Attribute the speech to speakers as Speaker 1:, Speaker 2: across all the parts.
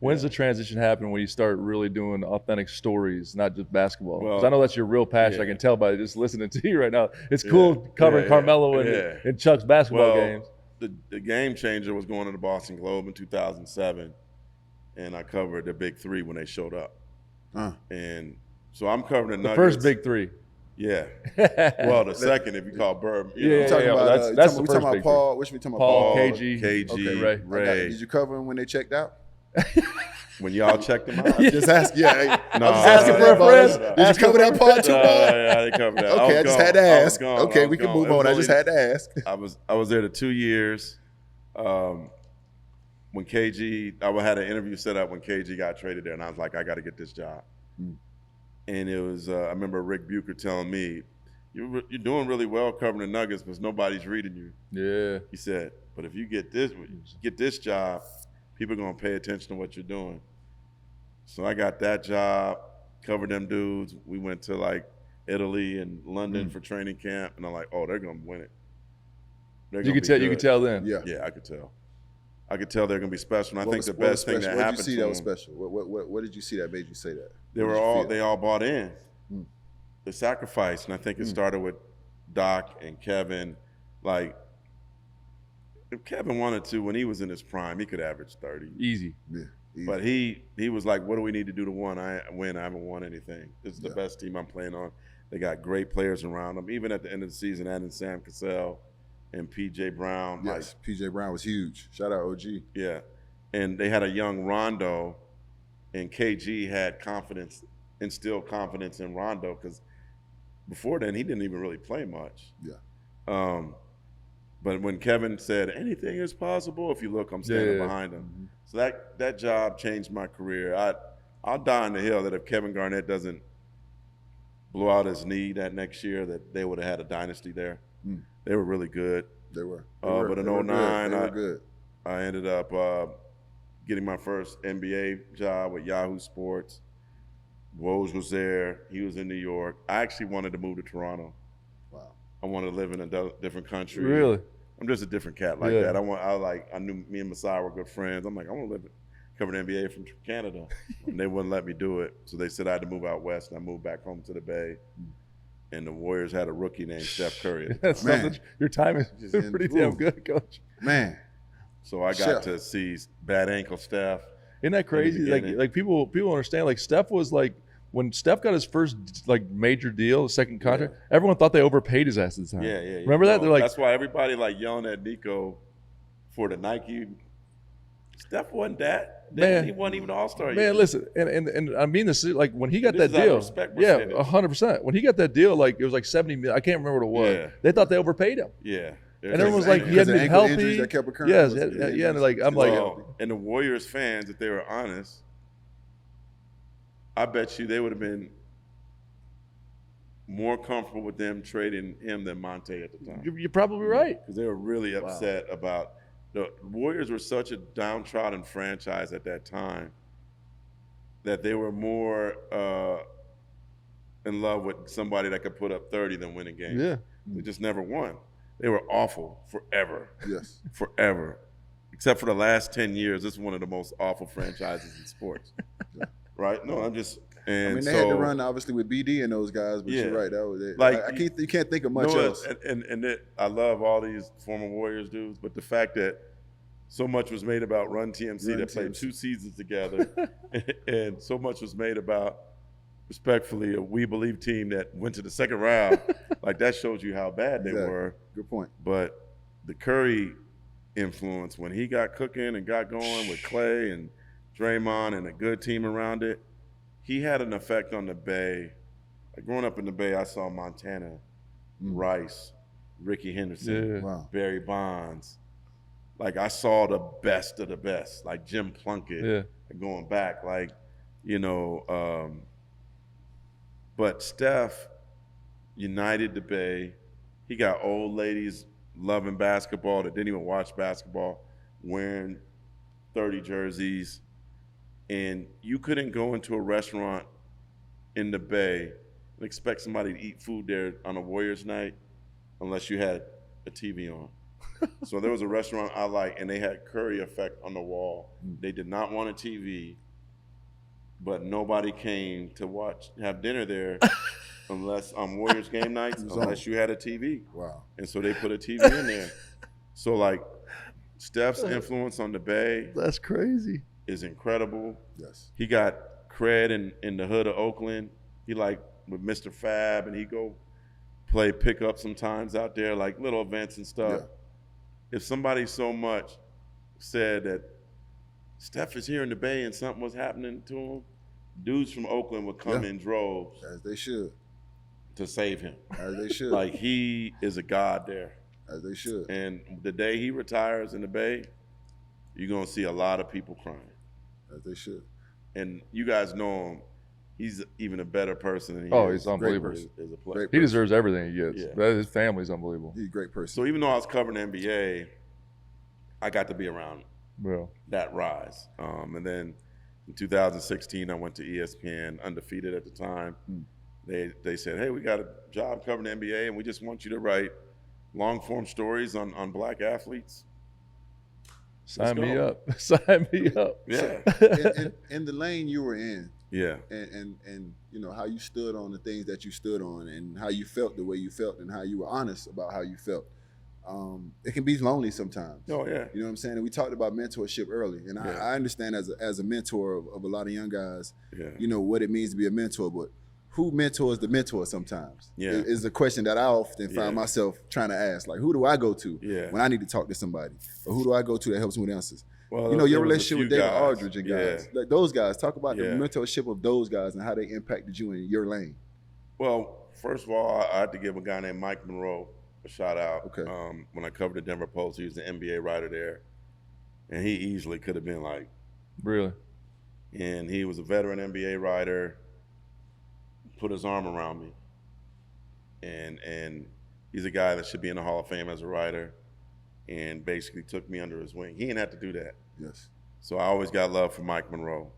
Speaker 1: When's the transition happen when you start really doing authentic stories, not just basketball? Because
Speaker 2: Well,
Speaker 1: I know that's your real passion.
Speaker 2: yeah.
Speaker 1: I can tell by just listening to you right now. It's cool covering Carmelo and Chuck's basketball games.
Speaker 2: The game changer was going to the Boston Globe in 2007, and I covered the Big Three when they showed up. And so I'm covering the Nuggets.
Speaker 1: First Big Three.
Speaker 2: Yeah. Well, the second, if you call Bird.
Speaker 3: That's the first about Paul. Which we talking about?
Speaker 1: Paul, KG,
Speaker 2: okay. Ray.
Speaker 3: Did you cover him when they checked out?
Speaker 2: When y'all checked them out?
Speaker 3: Just asking. Yeah.
Speaker 1: No, I'm just asking for a friend.
Speaker 3: Did you cover that part too?
Speaker 2: Yeah, I didn't cover that.
Speaker 3: Okay, I just had to ask. Okay, we can move on. I just had to ask.
Speaker 2: I was there the 2 years. When KG, I had an interview set up when KG got traded there, and I was like, I got to get this job. And it was, I remember Rick Bucher telling me, you're doing really well covering the Nuggets, but nobody's reading you.
Speaker 1: Yeah.
Speaker 2: He said, but if you get this job, people are going to pay attention to what you're doing. So I got that job, covered them dudes. We went to like Italy and London for training camp, and I'm like, oh, they're going to win it. You
Speaker 1: could tell then.
Speaker 2: Yeah, I could tell. I could tell they're going to be special. And I think the best thing that happened to them.
Speaker 3: What did you see that was special? What did you see that made you say that?
Speaker 2: They all bought in. The sacrifice, and I think it started with Doc and Kevin. Like, if Kevin wanted to, when he was in his prime, he could average 30.
Speaker 1: Easy.
Speaker 3: Yeah. Easy.
Speaker 2: But he was like, what do we need to do to win? I haven't won anything. This is the best team I'm playing on. They got great players around them. Even at the end of the season, adding Sam Cassell and P.J. Brown.
Speaker 3: Yes, P.J. Brown was huge. Shout out OG.
Speaker 2: Yeah. And they had a young Rondo, and KG had instilled confidence in Rondo, because before then he didn't even really play much.
Speaker 3: Yeah.
Speaker 2: But when Kevin said, anything is possible, if you look, I'm standing behind him. So that job changed my career. I'll die on the hill that if Kevin Garnett doesn't blow out his knee that next year, that they would have had a dynasty there. They were really good.
Speaker 3: They were.
Speaker 2: But in 2009,
Speaker 3: I
Speaker 2: ended up getting my first NBA job with Yahoo Sports. Woj was there. He was in New York. I actually wanted to move to Toronto.
Speaker 3: Wow.
Speaker 2: I wanted to live in a different country.
Speaker 1: Really?
Speaker 2: I'm just a different cat like that. I knew me and Masai were good friends. I'm like, I want to cover the NBA from Canada. And they wouldn't let me do it. So they said I had to move out west, and I moved back home to the Bay. And the Warriors had a rookie named Steph Curry.
Speaker 1: Your time is pretty damn good, Coach.
Speaker 3: Man.
Speaker 2: So I got to see bad ankle Steph.
Speaker 1: Isn't that crazy? Like people understand. Like Steph was like, when Steph got his first like major deal, second contract, everyone thought they overpaid his ass at the time.
Speaker 2: Yeah.
Speaker 1: Remember that? They're like,
Speaker 2: that's why everybody like yelling at Nico for the Nike. Steph wasn't that. Man, he wasn't even an All-Star.
Speaker 1: Man, listen, and I mean this, like when he got that deal, 100%. When he got that deal, like it was like 70 million. I can't remember what it was. They thought they overpaid him.
Speaker 2: Yeah.
Speaker 1: And everyone was like, he hadn't been healthy.
Speaker 3: That kept occurring.
Speaker 1: Yes, and like I'm like,
Speaker 2: and the Warriors fans, if they were honest, I bet you they would have been more comfortable with them trading him than Monte at the time.
Speaker 1: You're probably right.
Speaker 2: Because they were really upset about the Warriors were such a downtrodden franchise at that time that they were more in love with somebody that could put up 30 than winning games.
Speaker 1: Yeah.
Speaker 2: They just never won. They were awful forever.
Speaker 3: Yes.
Speaker 2: Forever. Except for the last 10 years, this is one of the most awful franchises in sports. Right? No, I'm just... And
Speaker 3: I mean, they had to run obviously with BD and those guys, but you're right. That was it.
Speaker 2: Like,
Speaker 3: you can't think of much else.
Speaker 2: I love all these former Warriors dudes, but the fact that so much was made about Run TMC that played 2 seasons together, and so much was made about, respectfully, a We Believe team that went to the second round. Like, that shows you how bad they were.
Speaker 3: Good point.
Speaker 2: But the Curry influence, when he got cooking and got going with Clay and Draymond and a good team around it, he had an effect on the Bay. Like, growing up in the Bay, I saw Montana, Rice, Ricky Henderson, Barry Bonds. Like, I saw the best of the best, like Jim Plunkett, going back, like, you know. But Steph united the Bay. He got old ladies loving basketball that didn't even watch basketball, wearing 30 jerseys. And you couldn't go into a restaurant in the Bay and expect somebody to eat food there on a Warriors night unless you had a TV on. So there was a restaurant I like, and they had Curry effect on the wall. They did not want a TV, but nobody came to have dinner there unless on Warriors game nights, unless you had a TV.
Speaker 3: Wow.
Speaker 2: And so they put a TV in there. So like Steph's influence on the Bay.
Speaker 1: That's crazy.
Speaker 2: Is incredible.
Speaker 3: Yes.
Speaker 2: He got cred in the hood of Oakland. He like with Mr. Fab, and he go play pickup sometimes out there, like little events and stuff.
Speaker 3: Yeah.
Speaker 2: If somebody so much said that Steph is here in the Bay and something was happening to him, dudes from Oakland would come in droves.
Speaker 3: As they should.
Speaker 2: To save him.
Speaker 3: As they should.
Speaker 2: Like he is a god there.
Speaker 3: As they should.
Speaker 2: And the day he retires in the Bay, you're going to see a lot of people crying.
Speaker 3: As they should.
Speaker 2: And you guys know him. He's even a better person than he is.
Speaker 1: He's unbelievable.
Speaker 2: As a player.
Speaker 1: He deserves everything he gets.
Speaker 2: Yeah.
Speaker 1: His family's unbelievable.
Speaker 3: He's a great person.
Speaker 2: So even though I was covering the NBA, I got to be around that rise. And then in 2016, I went to ESPN, undefeated at the time. They said, hey, we got a job covering the NBA, and we just want you to write long-form stories on black athletes.
Speaker 1: Sign me up. Sign me up.
Speaker 2: Yeah.
Speaker 3: In the lane you were in.
Speaker 2: Yeah.
Speaker 3: And you know, how you stood on the things that you stood on, and how you felt the way you felt, and how you were honest about how you felt. It can be lonely sometimes.
Speaker 2: Oh, yeah.
Speaker 3: You know what I'm saying? And we talked about mentorship early. And I understand as a mentor of a lot of young guys, you know, what it means to be a mentor. But who mentors the mentor sometimes? Is the question that I often find myself trying to ask. Like, who do I go to when I need to talk to somebody? Or who do I go to that helps me with answers? Well, you know, your relationship with David Aldridge and guys. Like those guys. Talk about the mentorship of those guys and how they impacted you in your lane.
Speaker 2: Well, first of all, I had to give a guy named Mike Monroe a shout out.
Speaker 3: Okay.
Speaker 2: When I covered the Denver Post, he was the NBA writer there. And he easily could have been like.
Speaker 1: Really?
Speaker 2: And he was a veteran NBA writer, put his arm around me. And he's a guy that should be in the Hall of Fame as a writer, and basically took me under his wing. He didn't have to do that.
Speaker 3: Yes.
Speaker 2: So I always got love for Mike Monroe.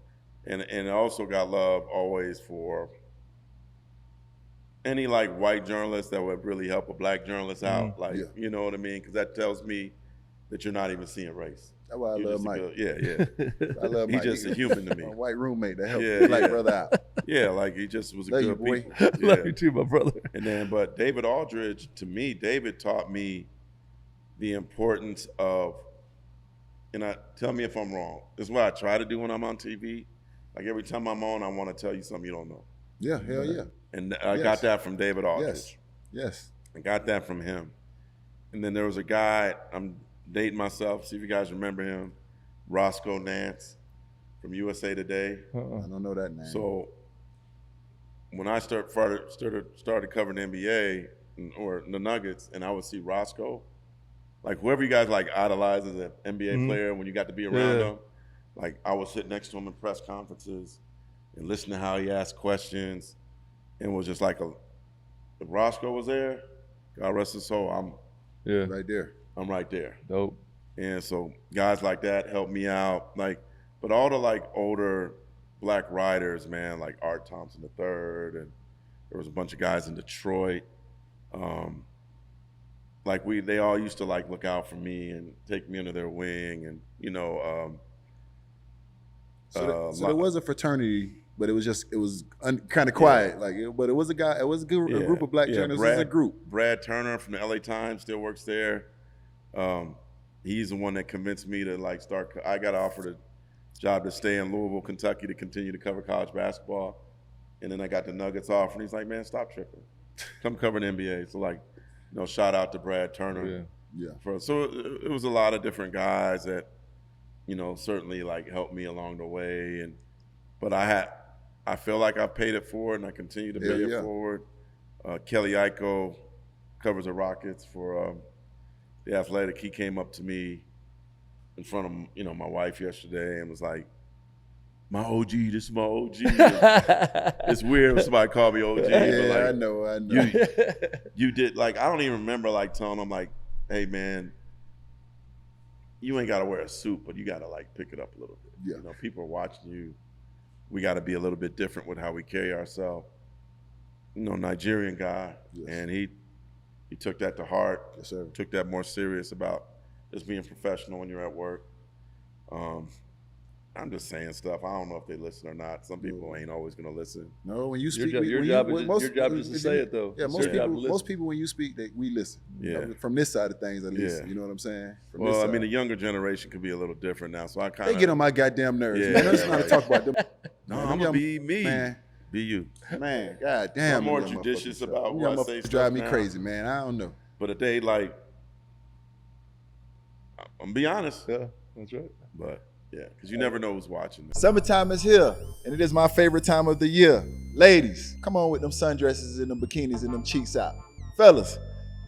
Speaker 2: And I also got love always for any like white journalist that would really help a black journalist out. Like, you know what I mean? Because that tells me that you're not even seeing race.
Speaker 3: That's why I love Mike.
Speaker 2: I
Speaker 3: love Mike.
Speaker 2: He's just a human to me.
Speaker 3: My white roommate that helped the black brother out.
Speaker 2: Yeah, like he just was a
Speaker 3: love
Speaker 2: good
Speaker 3: you, boy.
Speaker 2: people.
Speaker 1: Love you too, my brother.
Speaker 2: And then, but David Aldridge, to me, David taught me the importance of, and tell me if I'm wrong. This is what I try to do when I'm on TV. Like every time I'm on, I want to tell you something you don't know.
Speaker 3: Yeah, hell yeah.
Speaker 2: And I got that from David Aldridge.
Speaker 3: Yes.
Speaker 2: I got that from him. And then there was a guy, I'm dating myself, see if you guys remember him, Roscoe Nance from USA Today.
Speaker 3: I don't know that name.
Speaker 2: So when I started covering the NBA or the Nuggets, and I would see Roscoe, like whoever you guys like idolize as an NBA player when you got to be around him, like I would sit next to him in press conferences and listen to how he asked questions, and it was just like if Roscoe was there, God rest his soul, I'm
Speaker 3: right there.
Speaker 2: I'm right there.
Speaker 1: Dope.
Speaker 2: And so guys like that helped me out. Like, but all the like older black writers, man, like Art Thompson III, and there was a bunch of guys in Detroit. Like they all used to like look out for me and take me under their wing, and you know.
Speaker 3: So there was a fraternity, but it was kind of quiet. But it was a guy. It was a group of black journalists. It was a group.
Speaker 2: Brad Turner from the LA Times still works there. He's the one that convinced me to like start. I got offered a job to stay in Louisville, Kentucky, to continue to cover college basketball, and then I got the Nuggets offer, and he's like, "Man, stop tripping, come cover the NBA." So like, you know, shout out to Brad Turner. So it was a lot of different guys that, you know, certainly like helped me along the way, but I feel like I paid it forward, and I continue to pay it forward. Kelly Iko covers the Rockets for The Athletic. He came up to me in front of, you know, my wife yesterday and was like, "My OG, this is my OG." It's weird when somebody call me OG.
Speaker 3: Yeah,
Speaker 2: but like,
Speaker 3: I know.
Speaker 2: You did, like, I don't even remember like telling him like, "Hey man, you ain't gotta wear a suit, but you gotta like pick it up a little bit.
Speaker 3: Yeah.
Speaker 2: You know, people are watching you. We gotta be a little bit different with how we carry ourselves." You know, Nigerian guy, and he he took that to heart.
Speaker 3: Yes, sir.
Speaker 2: Took that more serious about just being professional when you're at work. I'm just saying stuff. I don't know if they listen or not. Some people ain't always going to listen.
Speaker 3: No, when you speak,
Speaker 1: your job is to say it, though.
Speaker 3: Yeah, most people when you speak, we listen.
Speaker 2: Yeah.
Speaker 3: From this side of things, at least. Yeah. You know what I'm saying?
Speaker 2: Well, I mean, the younger generation could be a little different now, so I kind of...
Speaker 3: They get on my goddamn nerves.
Speaker 2: Yeah,
Speaker 3: man. Let's not talk about them.
Speaker 2: No, I'm going to be me. Man. Be you.
Speaker 3: Man, goddamn.
Speaker 2: I'm more judicious about what I say stuff
Speaker 3: drive me
Speaker 2: now.
Speaker 3: crazy, man. I don't know.
Speaker 2: But if they, like... I'm going to be honest.
Speaker 1: Yeah, that's right.
Speaker 2: But... yeah, because you never know who's watching.
Speaker 3: Summertime is here, and it is my favorite time of the year. Ladies, come on with them sundresses and them bikinis and them cheeks out. Fellas,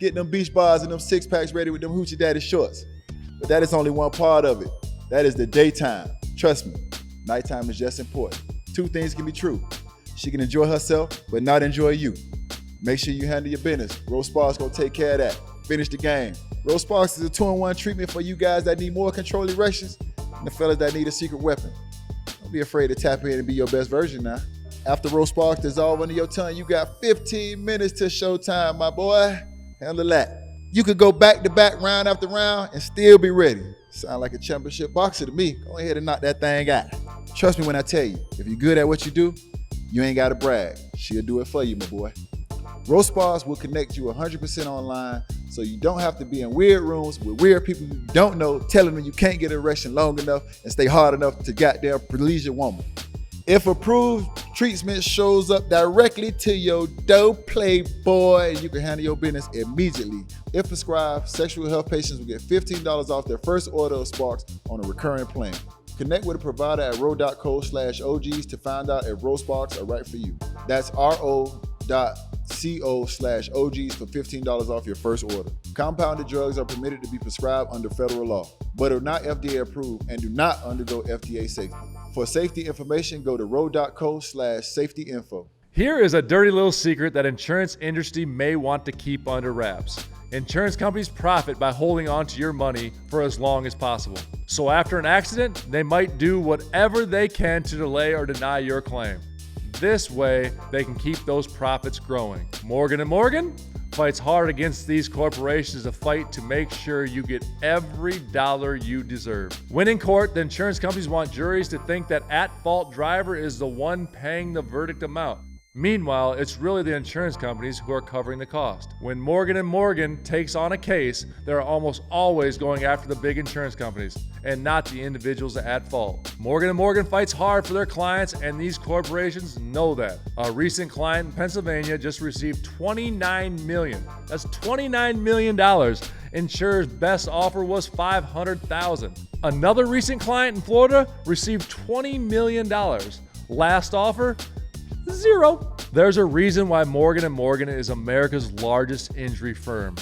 Speaker 3: get them beach bars and them six-packs ready with them hoochie daddy shorts. But that is only one part of it. That is the daytime. Trust me, nighttime is just important. Two things can be true. She can enjoy herself, but not enjoy you. Make sure you handle your business. Rose Sparks gonna take care of that. Finish the game. Rose Sparks is a 2-in-1 treatment for you guys that need more control erections and the fellas that need a secret weapon. Don't be afraid to tap in and be your best version now. After Rose Sparks dissolve under your tongue, you got 15 minutes to showtime, my boy. Handle that. You could go back to back, round after round, and still be ready. Sound like a championship boxer to me. Go ahead and knock that thing out. Trust me when I tell you, if you're good at what you do, you ain't gotta brag. She'll do it for you, my boy. Rose Spas will connect you 100% online, so you don't have to be in weird rooms with weird people you don't know telling them you can't get an erection long enough and stay hard enough to goddamn please your woman. If approved, treatment shows up directly to your door, playboy, and you can handle your business immediately. If prescribed, sexual health patients will get $15 off their first order of Sparks on a recurring plan. Connect with a provider at ro.co/OGs to find out if Rose Sparks are right for you. That's ro.co/OGs for $15 off your first order. Compounded drugs are permitted to be prescribed under federal law, but are not FDA approved and do not undergo FDA safety. For safety information, go to ro.co/safety-info.
Speaker 1: Here is a dirty little secret that insurance industry may want to keep under wraps. Insurance companies profit by holding on to your money for as long as possible. So after an accident, they might do whatever they can to delay or deny your claim. This way, they can keep those profits growing. Morgan & Morgan fights hard against these corporations to fight to make sure you get every dollar you deserve. When in court, the insurance companies want juries to think that at-fault driver is the one paying the verdict amount. Meanwhile, it's really the insurance companies who are covering the cost. When Morgan & Morgan takes on a case, they're almost always going after the big insurance companies and not the individuals at fault. Morgan & Morgan fights hard for their clients, and these corporations know that. A recent client in Pennsylvania just received $29 million. That's $29 million. Insurer's best offer was $500,000. Another recent client in Florida received $20 million. Last offer, $0. There's a reason why Morgan & Morgan is America's largest injury firm.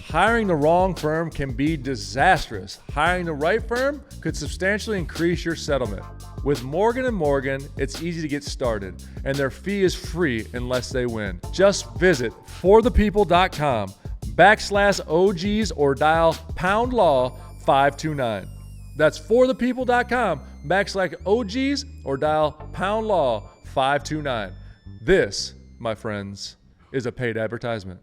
Speaker 1: Hiring the wrong firm can be disastrous. Hiring the right firm could substantially increase your settlement. With Morgan & Morgan, it's easy to get started, and their fee is free unless they win. Just visit forthepeople.com/OGs or dial #law 529. That's forthepeople.com/OGs or dial #law 529. This, my friends, is a paid advertisement.